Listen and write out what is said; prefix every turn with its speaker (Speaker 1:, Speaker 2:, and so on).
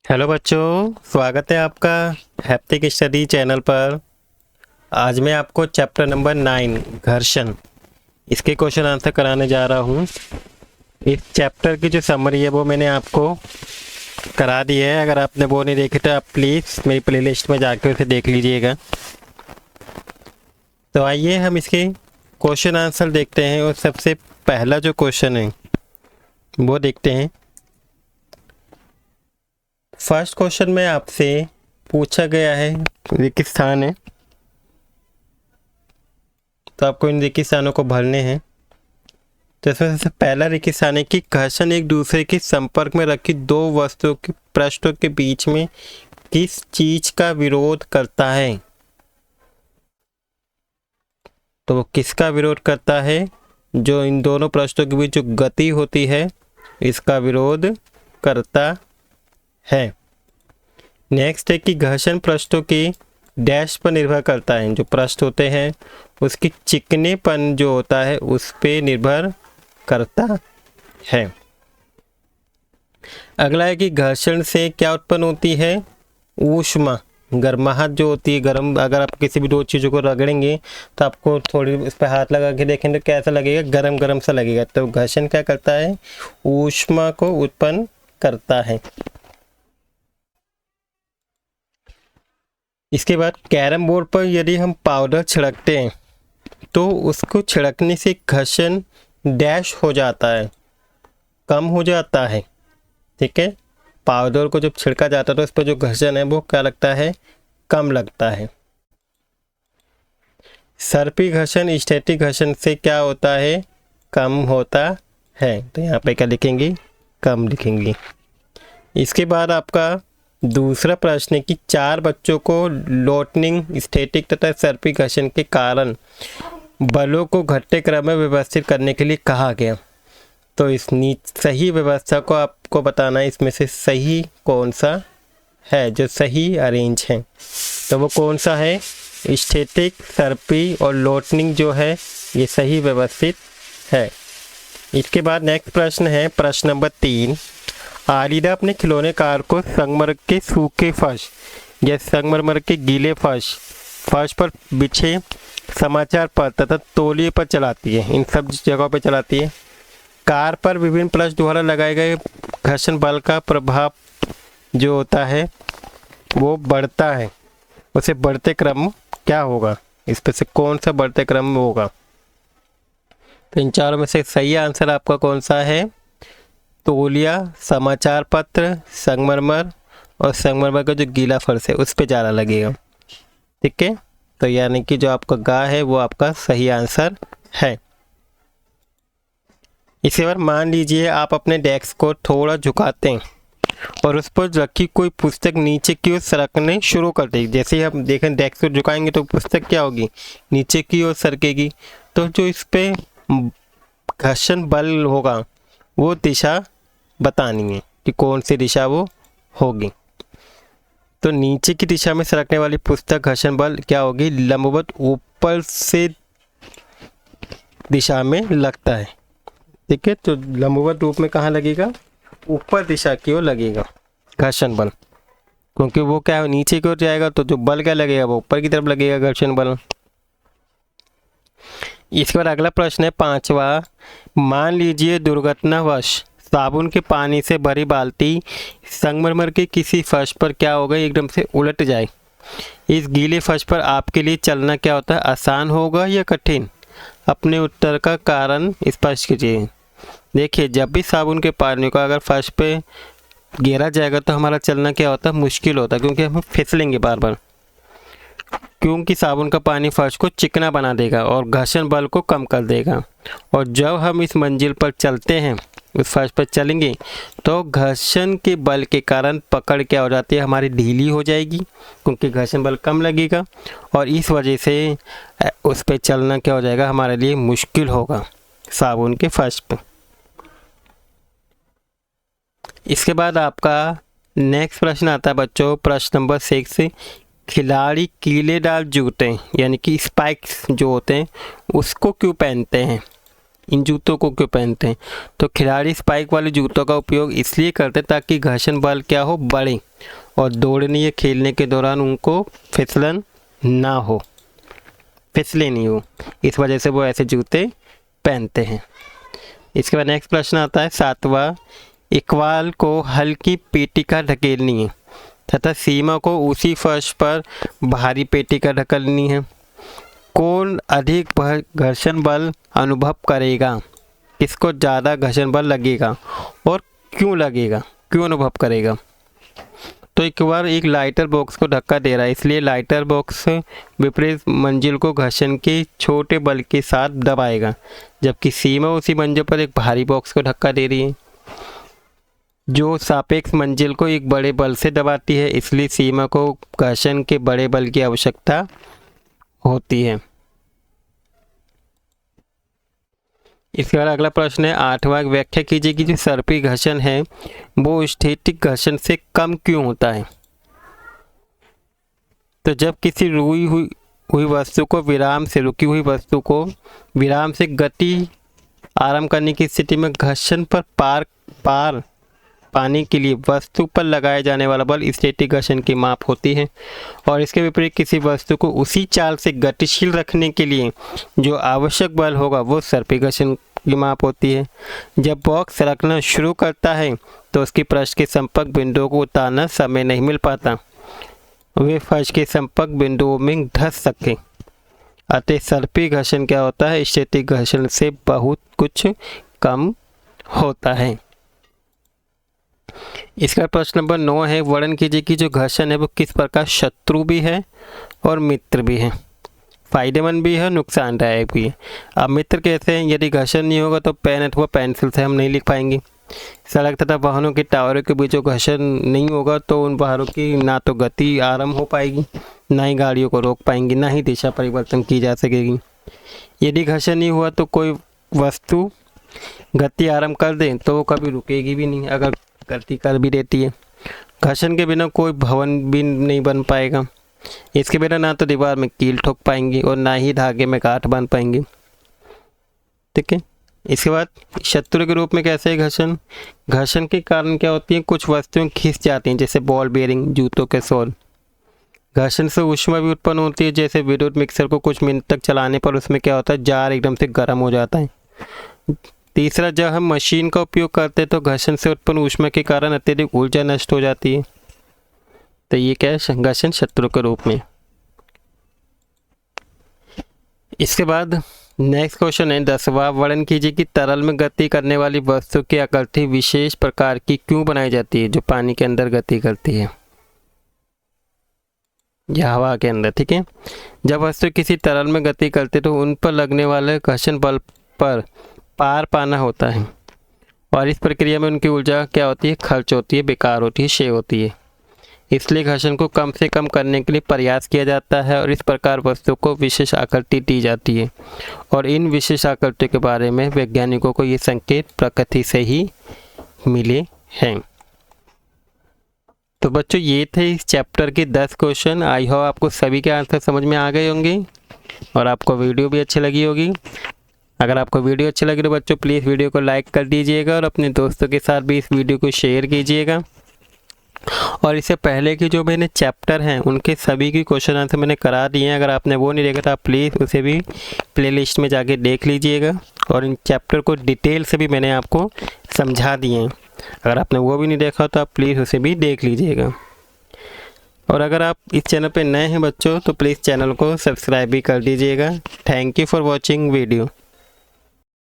Speaker 1: Hello बच्चों, स्वागत है आपका हैप्टिक स्टडी चैनल पर। आज मैं आपको चैप्टर नंबर 9 घर्षण इसके क्वेश्चन आंसर कराने जा रहा हूँ। इस चैप्टर की जो समरी है वो मैंने आपको करा दी है। अगर आपने वो नहीं देखी तो आप प्लीज़ मेरी प्लेलिस्ट में जाकर उसे देख लीजिएगा। तो आइए हम इसके क्वेश्चन आंसर देखते हैं और सबसे पहला जो क्वेश्चन है वो देखते हैं। फर्स्ट क्वेश्चन में आपसे पूछा गया है रेगिस्तान है, तो आपको इन रेगिस्तानों को भरने हैं। तो इसमें सबसे पहला रेगिस्तान है कि घर्षण एक दूसरे के संपर्क में रखी दो वस्तुओं के पृष्ठों के बीच में किस चीज का विरोध करता है। तो वो किसका विरोध करता है? जो इन दोनों पृष्ठों के बीच जो गति होती है इसका विरोध करता है। नेक्स्ट है कि घर्षण पृष्ठों की डैश पर निर्भर करता है। जो पृष्ठ होते हैं उसकी चिकनेपन जो होता है उस पे निर्भर करता है। अगला है कि घर्षण से क्या उत्पन्न होती है? ऊष्मा, गर्माहट जो होती है। गर्म, अगर आप किसी भी दो चीज़ों को रगड़ेंगे तो आपको थोड़ी उस पर हाथ लगा के देखेंगे तो कैसा लगेगा? गरम गरम सा लगेगा। तो घर्षण क्या करता है? ऊष्मा को उत्पन्न करता है। इसके बाद कैरम बोर्ड पर यदि हम पाउडर छिड़कते हैं तो उसको छिड़कने से घर्षण डैश हो जाता है, कम हो जाता है। ठीक है, पाउडर को जब छिड़का जाता है तो उस पर जो घर्षण है वो क्या लगता है? कम लगता है। सर्पी घर्षण स्टैटिक घर्षण से क्या होता है? कम होता है। तो यहाँ पे क्या लिखेंगे? कम लिखेंगे। इसके बाद आपका दूसरा प्रश्न है कि चार बच्चों को लोटनिंग, स्टैटिक तथा सर्पी घर्षण के कारण बलों को घटते क्रम में व्यवस्थित करने के लिए कहा गया। तो इस सही व्यवस्था को आपको बताना है, इसमें से सही कौन सा है जो सही अरेंज है। तो वो कौन सा है? स्टैटिक, सर्पी और लोटनिंग जो है ये सही व्यवस्थित है। इसके बाद नेक्स्ट प्रश्न है प्रश्न नंबर 3। आलिदा अपने खिलौने कार को संगमरमर के सूखे फर्श या संगमरमर के गीले फर्श पर बिछे समाचार पत्र तथा तौलिए पर चलाती है। इन सब जगहों पर चलाती है। कार पर विभिन्न पृष्ठ द्वारा लगाए गए घर्षण बल का प्रभाव जो होता है वो बढ़ता है। उसे बढ़ते क्रम क्या होगा? इस पर से कौन सा बढ़ते क्रम होगा? तो इन चारों में से सही आंसर आपका कौन सा है? तौलिया, समाचार पत्र, संगमरमर और संगमरमर का जो गीला फर्श है उस पे ज़्यादा लगेगा। ठीक है, तो यानी कि जो आपका गा है वो आपका सही आंसर है। इसी बार मान लीजिए आप अपने डेस्क को थोड़ा झुकाते हैं और उस पर रखी कोई पुस्तक नीचे की ओर सरकने शुरू कर देगी। जैसे ही हम देखें डेस्क को झुकाएंगे तो पुस्तक क्या होगी? नीचे की ओर सरकेगी। तो जो इस पे घर्षण बल होगा वो दिशा बतानी है कि कौन सी दिशा वो होगी। तो नीचे की दिशा में सरकने वाली पुस्तक घर्षण बल क्या होगी? लंबवत ऊपर से दिशा में लगता है। ठीक है, तो लंबवत रूप में कहाँ लगेगा? ऊपर दिशा की ओर लगेगा घर्षण बल, क्योंकि वो क्या है नीचे की ओर जाएगा तो जो बल क्या लगेगा वो ऊपर की तरफ लगेगा, घर्षण बल। इसके बाद अगला प्रश्न है 5वां। मान लीजिए दुर्घटनावश साबुन के पानी से भरी बाल्टी संगमरमर के किसी फर्श पर क्या होगा? एकदम से उलट जाए। इस गीले फर्श पर आपके लिए चलना क्या होता है? आसान होगा या कठिन? अपने उत्तर का कारण स्पष्ट कीजिए। देखिए, जब भी साबुन के पानी को अगर फर्श पे गिरा जाएगा तो हमारा चलना क्या होता है? मुश्किल होता है, क्योंकि हम फिसलेंगे बार बार, क्योंकि साबुन का पानी फर्श को चिकना बना देगा और घर्षण बल को कम कर देगा। और जब हम इस मंजिल पर चलते हैं, उस फर्श पर चलेंगे तो घर्षण के बल के कारण पकड़ क्या हो जाती है? हमारी ढीली हो जाएगी, क्योंकि घर्षण बल कम लगेगा और इस वजह से उस पर चलना क्या हो जाएगा? हमारे लिए मुश्किल होगा साबुन के फर्श पर। इसके बाद आपका नेक्स्ट प्रश्न आता है बच्चों, प्रश्न नंबर 6। खिलाड़ी कीलेदार जूते यानी कि स्पाइक्स जो होते हैं उसको क्यों पहनते हैं? इन जूतों को क्यों पहनते हैं? तो खिलाड़ी स्पाइक वाले जूतों का उपयोग इसलिए करते हैं ताकि घर्षण बल क्या हो, बढ़े और दौड़ने या खेलने के दौरान उनको फिसलन ना हो, फिसले नहीं हो, इस वजह से वो ऐसे जूते पहनते हैं। इसके बाद नेक्स्ट प्रश्न आता है 7वां, इकबाल को हल्की पेटिका ढकेलनी है तथा सीमा को उसी फर्श पर भारी पेटिका ढकेलनी है। कौन अधिक घर्षण बल अनुभव करेगा? किसको ज़्यादा घर्षण बल लगेगा और क्यों लगेगा, क्यों अनुभव करेगा? तो एक बार एक लाइटर बॉक्स को धक्का दे रहा है, इसलिए लाइटर बॉक्स विपरीत मंजिल को घर्षण के छोटे बल के साथ दबाएगा, जबकि सीमा उसी मंजिल पर एक भारी बॉक्स को धक्का दे रही है जो सापेक्ष मंजिल को एक बड़े बल से दबाती है, इसलिए सीमा को घर्षण के बड़े बल की आवश्यकता होती है। इसके बाद अगला प्रश्न है 8वां, व्याख्या कीजिए कि जो सर्पी घर्षण है वो स्टैटिक घर्षण से कम क्यों होता है? तो जब किसी रुकी हुई वस्तु को रुकी हुई वस्तु को विराम से गति आरंभ करने की स्थिति में घर्षण पर पार पाने के लिए वस्तु पर लगाया जाने वाला बल स्टैटिक घर्षण की माप होती है, और इसके विपरीत किसी वस्तु को उसी चाल से गतिशील रखने के लिए जो आवश्यक बल होगा वो सर्पी घर्षण की माप होती है। जब बॉक्स सरकना शुरू करता है तो उसकी पृष्ठ के संपर्क बिंदुओं को उतारना समय नहीं मिल पाता, वे फर्श के संपर्क बिंदुओं में धंस सके। अतः सर्पी घर्षण क्या होता है? स्टैटिक घर्षण से बहुत कुछ कम होता है। इसका प्रश्न नंबर 9 है, वर्णन कीजिए कि जो घर्षण है वो किस प्रकार शत्रु भी है और मित्र भी है, फायदेमंद भी है, नुकसानदायक भी है। अब मित्र कैसे हैं? यदि घर्षण नहीं होगा तो पेन अथवा पेंसिल से हम नहीं लिख पाएंगे। सड़क तथा वाहनों के टावरों के बीच घर्षण नहीं होगा तो उन वाहनों की ना तो गति आरंभ हो पाएगी, ना ही गाड़ियों को रोक पाएंगे, ना ही दिशा परिवर्तन की जा सकेगी। यदि घर्षण नहीं हुआ तो कोई वस्तु गति आरंभ कर दे तो वो कभी रुकेगी भी नहीं, अगर गति कर भी देती है। घर्षण के बिना कोई भवन भी नहीं बन पाएगा, इसके बिना ना तो दीवार में कील ठोक पाएंगे और ना ही धागे में गांठ बांध पाएंगे। ठीक है। इसके बाद शत्रु के रूप में कैसे है घर्षण? घर्षण के कारण क्या होती है, कुछ वस्तुएं खिंच जाती हैं, जैसे बॉल बेयरिंग, जूतों के सोल। घर्षण से ऊष्मा भी उत्पन्न होती है, जैसे विद्युत मिक्सर को कुछ मिनट तक चलाने पर उसमें क्या होता है, जार एकदम से गर्म हो जाता है। तीसरा, जब हम मशीन का उपयोग करते हैं तो घर्षण से उत्पन्न ऊष्मा के कारण अत्यधिक ऊर्जा नष्ट हो जाती है। तो ये क्या है, घर्षण शत्रु के रूप में। इसके बाद नेक्स्ट क्वेश्चन है 10वां, वर्णन कीजिए कि तरल में गति करने वाली वस्तु की आकृति विशेष प्रकार की क्यों बनाई जाती है, जो पानी के अंदर गति करती है या हवा के अंदर। ठीक है। जब वस्तु किसी तरल में गति करती है तो उन पर लगने वाले घर्षण बल पर पार पाना होता है, और इस प्रक्रिया में उनकी ऊर्जा क्या होती है, खर्च होती है, बेकार होती है, क्षय होती है। इसलिए घर्षण को कम से कम करने के लिए प्रयास किया जाता है और इस प्रकार वस्तु को विशेष आकृति दी जाती है, और इन विशेष आकृति के बारे में वैज्ञानिकों को ये संकेत प्रकृति से ही मिले हैं। तो बच्चों ये थे इस चैप्टर के 10 क्वेश्चन। आई होप आपको सभी के आंसर समझ में आ गए होंगे और आपको वीडियो भी अच्छी लगी होगी। अगर आपको वीडियो अच्छी लगी तो बच्चों प्लीज़ वीडियो को लाइक कर दीजिएगा और अपने दोस्तों के साथ भी इस वीडियो को शेयर कीजिएगा। और इससे पहले की जो मैंने चैप्टर हैं उनके सभी की क्वेश्चन आंसर मैंने करा दिए हैं। अगर आपने वो नहीं देखा तो आप प्लीज़ उसे भी प्लेलिस्ट में जाके देख लीजिएगा, और इन चैप्टर को डिटेल से भी मैंने आपको समझा दिए हैं। अगर आपने वो भी नहीं देखा तो आप प्लीज़ उसे भी देख लीजिएगा। और अगर आप इस चैनल पे नए हैं बच्चों तो प्लीज़ चैनल को सब्सक्राइब भी कर दीजिएगा। Thank you for watching video.